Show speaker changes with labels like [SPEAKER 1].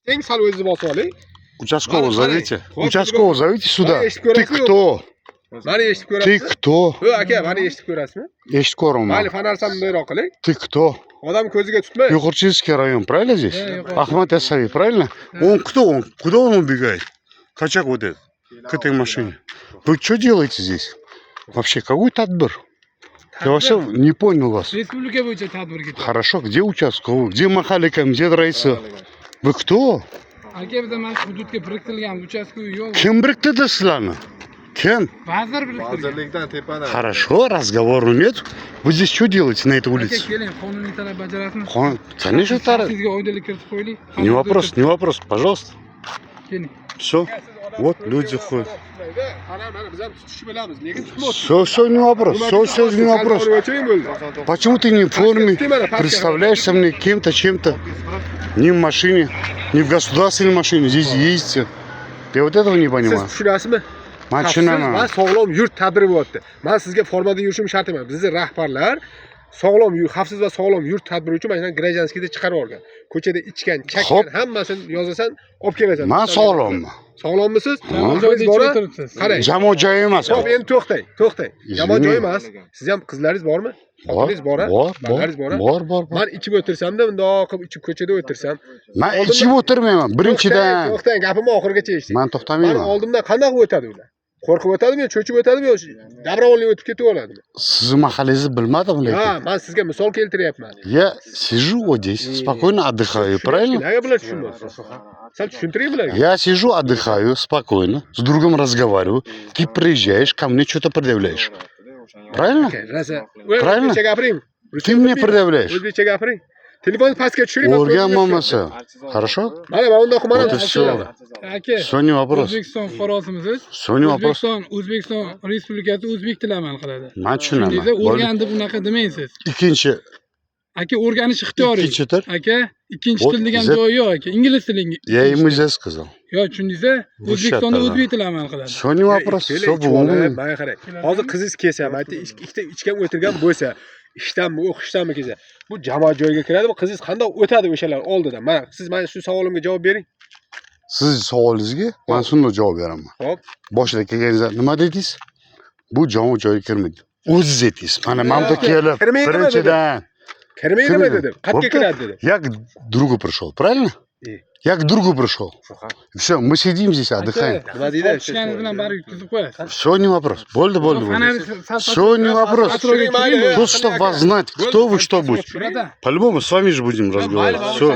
[SPEAKER 1] Eng sal o'zingizni bosib oling.
[SPEAKER 2] Участкового зовите.
[SPEAKER 1] Вот,
[SPEAKER 2] Участкового зовите сюда.
[SPEAKER 1] Eshitib
[SPEAKER 2] Ты
[SPEAKER 1] ko'rasizmi?
[SPEAKER 2] кто?
[SPEAKER 1] Mani eshitib
[SPEAKER 2] Ты
[SPEAKER 1] ko'rasizmi?
[SPEAKER 2] кто?
[SPEAKER 1] Yo'q aka, mani eshitib ko'rasizmi?
[SPEAKER 2] Eshit ko'raman.
[SPEAKER 1] Mayli, fonarsam bundoqroq qiling.
[SPEAKER 2] Ты кто?
[SPEAKER 1] Odam ko'ziga tutmang.
[SPEAKER 2] Югорчинский район, правильно здесь?
[SPEAKER 3] Югорчинский.
[SPEAKER 2] Ахмат Ясави, правильно? Он кто? Он куда он убегает? Качак вот этот. К этой машине. Вы что делаете здесь? Вообще, какой тадбир? Я вообще не понял вас.
[SPEAKER 3] Respublika bo'yicha tadbir ketyapti.
[SPEAKER 2] Хорошо, где участковый? Где Махаликам? Где Раиса? Вы кто?
[SPEAKER 3] Aka bizda mana shu hududga biriktirilgan uchastkoviy yo'l.
[SPEAKER 2] Kim biriktirdi sizlarni? Kim?
[SPEAKER 3] Vazir biriktirgan.
[SPEAKER 1] Vazirlikdan tepadan.
[SPEAKER 2] Хорошо, разговора нет. Вы здесь что делаете на этой
[SPEAKER 3] Aka
[SPEAKER 2] улице?
[SPEAKER 3] keling, qonuniy talab bajarasizmi?
[SPEAKER 2] Конечно, Тара.
[SPEAKER 3] Sizga oydinlik kiritib qo'yaylik.
[SPEAKER 2] Не вопрос, не вопрос, пожалуйста.
[SPEAKER 3] Keling.
[SPEAKER 2] Все. Вот люди ходят.
[SPEAKER 1] Mana biz ham tutishni bilamiz, lekin tutmayapsiz.
[SPEAKER 2] Все, не вопрос. Все, не вопрос. Почему ты не в форме? Представляешься мне кем-то, чем-то? Ни в машине, ни в государственной машине. Здесь ездите. Я вот этого не
[SPEAKER 1] Siz
[SPEAKER 2] понимаю.
[SPEAKER 1] tushunasizmi?
[SPEAKER 2] Машина.
[SPEAKER 1] Men sog'lom yurt tadbiri bo'lyapti. Men sizga formada yurishim shart emas. Bizning rahbarlar sog'lom yurt, xavfsiz va sog'lom yurt tadbiri uchun mana Grajanskiyda chiqarib olgan. Ko'chada ichgan, chakkan
[SPEAKER 2] Xo'p.
[SPEAKER 1] hammasini yozasan, olib kelasan.
[SPEAKER 2] Man sog'lommi?
[SPEAKER 1] Sog'lommisiz?
[SPEAKER 3] Joyda
[SPEAKER 1] Bor.
[SPEAKER 3] ichib turibsiz.
[SPEAKER 1] Qarang.
[SPEAKER 2] Jamoat joyi emas.
[SPEAKER 1] Xo'p, endi to'xtang. Yomon
[SPEAKER 2] Извини.
[SPEAKER 1] joy emas. Siz ham qizlaringiz bormi? Xotiningiz bor, Bolaringiz bor.
[SPEAKER 2] Bor.
[SPEAKER 1] Men ichib o'tirsam-da, bundoq qilib ichib ko'chada o'tirsam.
[SPEAKER 2] Men ichib o'tirmayman. Birinchidan.
[SPEAKER 1] To'xtang, gapimni oxirigacha eshiting.
[SPEAKER 2] Men to'xtamayman.
[SPEAKER 1] Oldimdan qanday qilib o'tadi ular? Qo'rqib o'tadimi yo cho'chib o'tadimi yo dabravonlik o'tib ketib oladimi?
[SPEAKER 2] Sizni mahallangizni bilmadim
[SPEAKER 1] Ha,
[SPEAKER 2] lekin.
[SPEAKER 1] men sizga misol keltiryapman.
[SPEAKER 2] Я сижу вот здесь, спокойно отдыхаю, правильно?
[SPEAKER 1] Nega bular tushunmaysiz? Sal tushuntiring bularga.
[SPEAKER 2] Я сижу, отдыхаю, спокойно, с другом разговариваю. Ты приезжаешь, ко мне что-то предъявляешь. Правильно?
[SPEAKER 1] Rosa.
[SPEAKER 2] Правильно?
[SPEAKER 1] O'zbekcha gapiring.
[SPEAKER 2] Ты мне предъявляешь.
[SPEAKER 1] O'zbekcha gapiring. Telefonni pastga tushiring.
[SPEAKER 2] O'rganmamasa. Хорошо?
[SPEAKER 1] Mana men unda qilmadim.
[SPEAKER 2] Вот и все.
[SPEAKER 3] Aka,
[SPEAKER 2] Все не вопрос.
[SPEAKER 3] O'zbekiston fuqarosimisiz?
[SPEAKER 2] Все не вопрос.
[SPEAKER 3] O'zbekiston Respublikasi o'zbek tili amal qiladi.
[SPEAKER 2] Men tushunaman.
[SPEAKER 3] Shundayda o'rganib unaqa demangsiz.
[SPEAKER 2] Ikkinchi.
[SPEAKER 3] Aka, o'rganish ixtiyoriy.
[SPEAKER 2] Ikkinchi til.
[SPEAKER 3] Aka, ikkinchi
[SPEAKER 2] Вот
[SPEAKER 3] til degan
[SPEAKER 2] Z-
[SPEAKER 3] joyi yo'q aka. Ingliz tili.
[SPEAKER 2] Я ему уже сказал.
[SPEAKER 3] Yo, tushundingizmi? O'zbekistonda
[SPEAKER 2] Shart,
[SPEAKER 3] o'zbek tili amal qiladi.
[SPEAKER 2] Все не вопрос. Все
[SPEAKER 1] Mana
[SPEAKER 2] будет.
[SPEAKER 1] qarang. Hozir qizingiz kelsa, mayli ikkita ichgan o'tirgan bo'lsa, ishdanmi, o'qishdanmi kelsa, bu jamoat joyiga kiradimi? Qizingiz qanday o'tadi o'shalar oldidan? Mana siz mana shu savolimga javob bering.
[SPEAKER 2] Siz savolingizga men shunday javob beraman.
[SPEAKER 1] Xo'p.
[SPEAKER 2] Boshida kelganingizda nima dedingiz? Bu jamoat joyiga kirmaydi. O'zingiz aytdingiz. Mana mamda kelib,
[SPEAKER 1] Kirmaydimi
[SPEAKER 2] birinchidan.
[SPEAKER 1] Kirmaydimi dedim. Qayerga kiradi dedim.
[SPEAKER 2] Я к другу пришел, правильно? Я к другу пришел. Все, мы сидим здесь, отдыхаем.
[SPEAKER 1] Nima deydi?
[SPEAKER 3] Tushganingiz bilan baribir yutkazib qo'yasiz.
[SPEAKER 2] Все не вопрос. Болды. Все не вопрос.
[SPEAKER 1] Atrofiga
[SPEAKER 2] Просто чтобы вас знать, кто вы, что будете.
[SPEAKER 3] Burada.
[SPEAKER 2] По-любому с вами же будем разговаривать. Все.